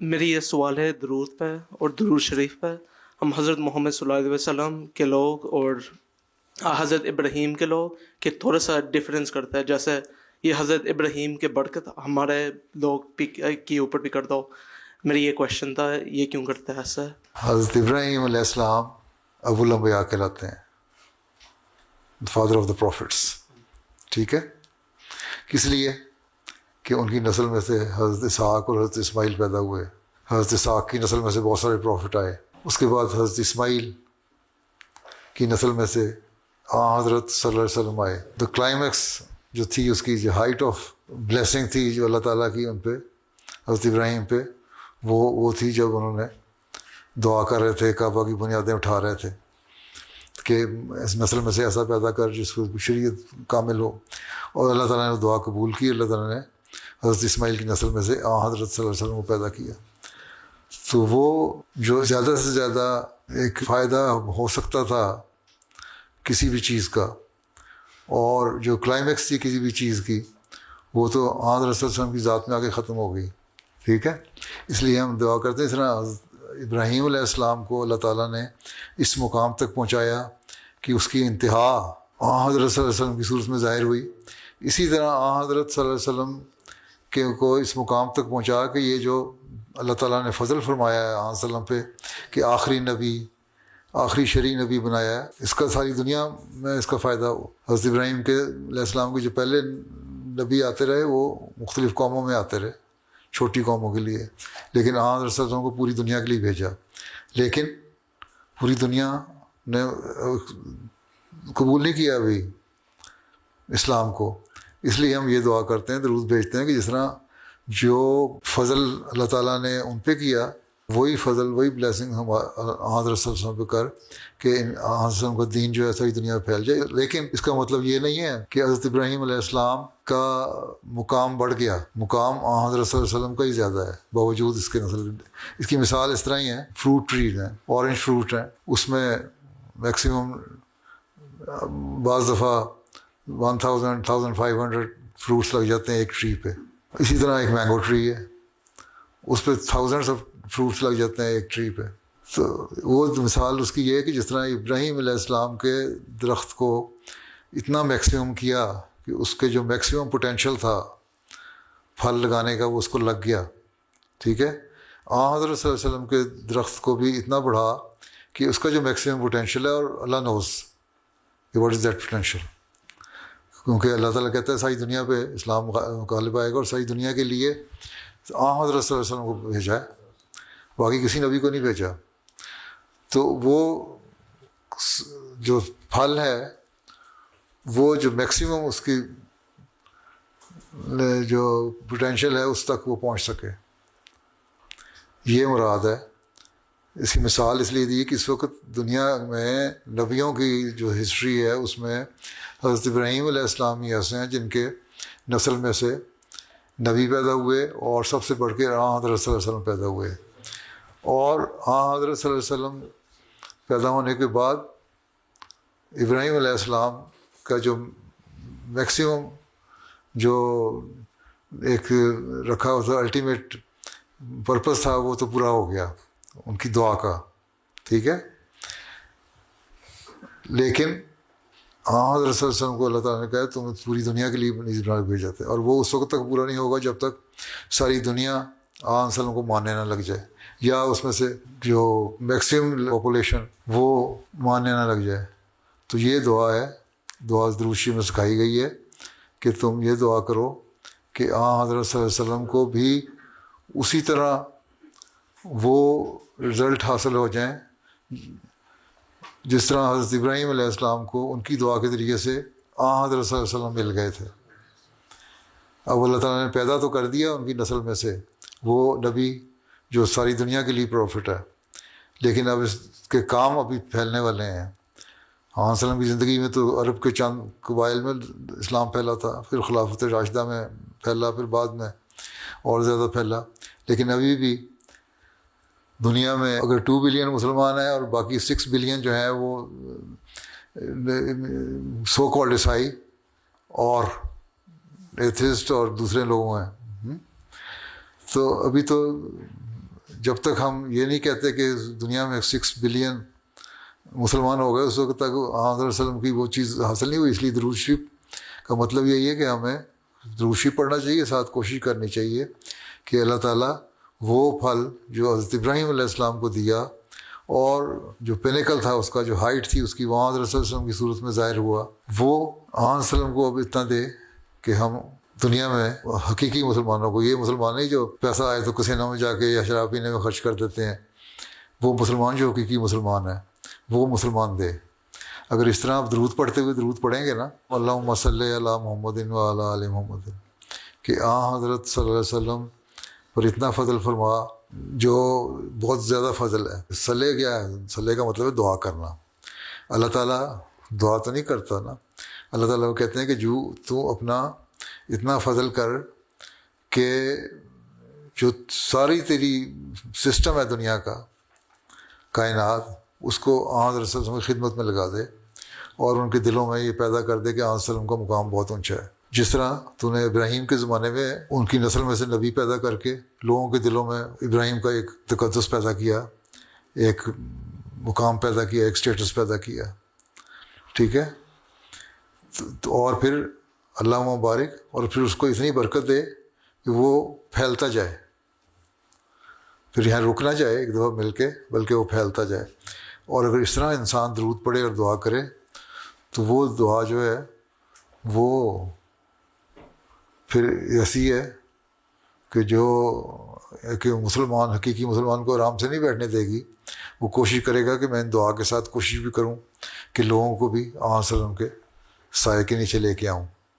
میری یہ سوال ہے درود پہ اور درود شریف پہ. ہم حضرت محمد صلی اللہ علیہ وسلم کے لوگ اور حضرت ابراہیم کے لوگ کہ تھوڑا سا ڈفرینس کرتا ہے. جیسے یہ حضرت ابراہیم کے برکت ہمارے لوگ کے اوپر بھی کرتا ہو. میری یہ کویشچن تھا, یہ کیوں کرتا ہے ایسا؟ حضرت ابراہیم علیہ السلام ابو الانبیاء کہلاتے ہیں, فادر آف دا پروفٹس. ٹھیک ہے, کس لیے کہ ان کی نسل میں سے حضرت اسحاق اور حضرت اسماعیل پیدا ہوئے. حضرت اسحاق کی نسل میں سے بہت سارے پروفٹ آئے. اس کے بعد حضرت اسماعیل کی نسل میں سے حضرت صلی اللہ علیہ وسلم آئے. تو کلائمیکس جو تھی, اس کی جو ہائٹ آف بلیسنگ تھی جو اللہ تعالیٰ کی ان پہ, حضرت ابراہیم پہ, وہ تھی جب انہوں نے دعا کر رہے تھے, کعبہ کی بنیادیں اٹھا رہے تھے کہ اس نسل میں سے ایسا پیدا کر جس کو شریعت کامل ہو. اور اللہ تعالیٰ نے دعا قبول کی. اللہ تعالیٰ نے حضرت اسماعیل کی نسل میں سے حضرت صلی اللہ علیہ وسلم کو پیدا کیا. تو وہ جو زیادہ سے زیادہ ایک فائدہ ہو سکتا تھا کسی بھی چیز کا, اور جو کلائمیکس تھی کسی بھی چیز کی, وہ تو حضرت صلی اللہ علیہ وسلم کی ذات میں آ کے ختم ہو گئی. ٹھیک ہے, اس لیے ہم دعا کرتے ہیں. اس طرح ابراہیم علیہ السلام کو اللہ تعالیٰ نے اس مقام تک پہنچایا کہ اس کی انتہا حضرت صلی اللہ علیہ وسلم کی صورت میں ظاہر ہوئی. اسی طرح حضرت صلی اللہ علیہ وسلم کو اس مقام تک پہنچا کہ یہ جو اللہ تعالیٰ نے فضل فرمایا ہے حضرت صلی اللہ علیہ وسلم پہ کہ آخری نبی, آخری شرعی نبی بنایا ہے, اس کا ساری دنیا میں اس کا فائدہ ہو. حضرت ابراہیم کے علیہ السلام کے جو پہلے نبی آتے رہے وہ مختلف قوموں میں آتے رہے, چھوٹی قوموں کے لیے, لیکن حضرت صلی اللہ علیہ وسلم کو پوری دنیا کے لیے بھیجا. لیکن پوری دنیا نے قبول نہیں کیا ابھی اسلام کو. اس لیے ہم یہ دعا کرتے ہیں, درود بھیجتے ہیں کہ جس طرح جو فضل اللہ تعالیٰ نے ان پہ کیا, وہی فضل وہی بلیسنگ ہم حضرت صلی اللہ علیہ وسلم پہ کر کہ حضرت صلی اللہ علیہ وسلم کا دین جو ہے ساری دنیا میں پھیل جائے. لیکن اس کا مطلب یہ نہیں ہے کہ حضرت ابراہیم علیہ السلام کا مقام بڑھ گیا. مقام حضرت صلی اللہ علیہ وسلم کا ہی زیادہ ہے باوجود اس کے نسل. اس کی مثال اس طرح ہی ہے, فروٹ ٹریز ہیں, اورنج فروٹ ہیں, اس میں میکسیمم بعض دفعہ 1500 فروٹس لگ جاتے ہیں ایک ٹری پہ. اسی طرح ایک مینگو ٹری ہے, اس پہ تھاؤزنڈس آف فروٹس لگ جاتے ہیں ایک ٹری پہ. تو وہ مثال اس کی یہ ہے کہ جس طرح ابراہیم علیہ السلام کے درخت کو اتنا میکسیمم کیا کہ اس کے جو میکسیمم پوٹینشیل تھا پھل لگانے کا وہ اس کو لگ گیا. ٹھیک ہے, حضرت صلی اللہ علیہ وسلم کے درخت کو بھی اتنا بڑھا کہ اس کا جو میکسیمم پوٹینشیل ہے, اور اللہ نوز کہ واٹ از دیٹ پوٹینشیل, کیونکہ اللہ تعالیٰ کہتا ہے ساری دنیا پہ اسلام غالب آئے گا, اور ساری دنیا کے لیے حضرت صلی اللہ علیہ وسلم کو بھیجا ہے, باقی کسی نبی کو نہیں بھیجا. تو وہ جو پھل ہے وہ جو میکسیمم اس کی جو پوٹینشیل ہے اس تک وہ پہنچ سکے, یہ مراد ہے. اس کی مثال اس لیے دی کہ اس وقت دنیا میں نبیوں کی جو ہسٹری ہے اس میں حضرت ابراہیم علیہ السلام ہی ایسے ہیں جن کے نسل میں سے نبی پیدا ہوئے, اور سب سے بڑھ کے حضرت صلی اللہ علیہ وسلم پیدا ہوئے. اور حضرت صلی اللہ علیہ وسلم پیدا ہونے کے بعد ابراہیم علیہ السلام کا جو میکسیمم جو ایک رکھا ہوا تھا الٹیمیٹ پرپس تھا, وہ تو پورا ہو گیا ان کی دعا کا. ٹھیک ہے, لیکن حضرت صلی اللہ علیہ وسلم کو اللہ تعالیٰ نے کہا تم پوری دنیا کے لیے نذیر بنا کے بھیج جاتے ہیں, اور وہ اس وقت تک پورا نہیں ہوگا جب تک ساری دنیا حضرت صلی اللہ علیہ وسلم کو ماننے نہ لگ جائے, یا اس میں سے جو میکسیمم پاپولیشن وہ ماننے نہ لگ جائے. تو یہ دعا ہے, دعا درود شریف میں سکھائی گئی ہے کہ تم یہ دعا کرو کہ حضرت صلی اللہ علیہ وسلم کو بھی اسی طرح وہ رزلٹ حاصل ہو جائیں جس طرح حضرت ابراہیم علیہ السلام کو ان کی دعا کے ذریعے سے حضرت صلی اللہ علیہ وسلم مل گئے تھے. اب اللہ تعالیٰ نے پیدا تو کر دیا ان کی نسل میں سے وہ نبی جو ساری دنیا کے لیے پروفٹ ہے, لیکن اب اس کے کام ابھی پھیلنے والے ہیں. صلی اللہ علیہ وسلم کی زندگی میں تو عرب کے چند قبائل میں اسلام پھیلا تھا, پھر خلافت راشدہ میں پھیلا, پھر بعد میں اور زیادہ پھیلا. لیکن ابھی بھی دنیا میں اگر 2 بلین مسلمان ہیں اور باقی 6 بلین جو ہیں وہ سو کالڈ عیسائی اور ایتھسٹ اور دوسرے لوگوں ہیں, تو ابھی تو جب تک ہم یہ نہیں کہتے کہ دنیا میں 6 بلین مسلمان ہو گئے اس وقت تک حضرت صلی اللہ علیہ وسلم کی وہ چیز حاصل نہیں ہوئی. اس لیے درود شریف کا مطلب یہی ہے کہ ہمیں درود شریف پڑھنا چاہیے, ساتھ کوشش کرنی چاہیے کہ اللہ تعالیٰ وہ پھل جو حضرت ابراہیم علیہ السلام کو دیا اور جو پینیکل تھا اس کا, جو ہائٹ تھی اس کی, وہاں حضرت صلی اللہ علیہ وسلم کی صورت میں ظاہر ہوا, وہ حضرت صلی اللہ علیہ وسلم کو اب اتنا دے کہ ہم دنیا میں حقیقی مسلمانوں کو, یہ مسلمان نہیں جو پیسہ آئے تو کسینوں میں جا کے یا شراب پینے میں خرچ کر دیتے ہیں, وہ مسلمان جو حقیقی مسلمان ہے وہ مسلمان دے. اگر اس طرح آپ درود پڑھتے ہوئے درود پڑھیں گے نا, اللہم صلی علی محمد و علی آل محمد, کہ حضرت صلی اللہ علیہ وسلم پر اتنا فضل فرما جو بہت زیادہ فضل ہے. صلی کیا ہے؟ صلی کا مطلب ہے دعا کرنا. اللہ تعالیٰ دعا تو نہیں کرتا نا, اللہ تعالیٰ وہ کہتے ہیں کہ جو تو اپنا اتنا فضل کر کہ جو ساری تیری سسٹم ہے دنیا کا, کائنات, اس کو حضرت صلی اللہ علیہ وسلم کی خدمت میں لگا دے اور ان کے دلوں میں یہ پیدا کر دے کہ حضرت صلی اللہ علیہ وسلم کا مقام بہت اونچا ہے. جس طرح تو نے ابراہیم کے زمانے میں ان کی نسل میں سے نبی پیدا کر کے لوگوں کے دلوں میں ابراہیم کا ایک تقدس پیدا کیا, ایک مقام پیدا کیا, ایک سٹیٹس پیدا کیا, ٹھیک ہے, اور پھر اللہ مبارک, اور پھر اس کو اتنی برکت دے کہ وہ پھیلتا جائے, پھر یہاں رک نہ جائے ایک دفعہ مل کے, بلکہ وہ پھیلتا جائے. اور اگر اس طرح انسان درود پڑھے اور دعا کرے تو وہ دعا جو ہے وہ پھر ایسی ہے کہ مسلمان, حقیقی مسلمان کو آرام سے نہیں بیٹھنے دے گی. وہ کوشش کرے گا کہ میں ان دعا کے ساتھ کوشش بھی کروں کہ لوگوں کو بھی حضرت صلی اللہ علیہ وسلم کے سائے کے نیچے لے کے آؤں.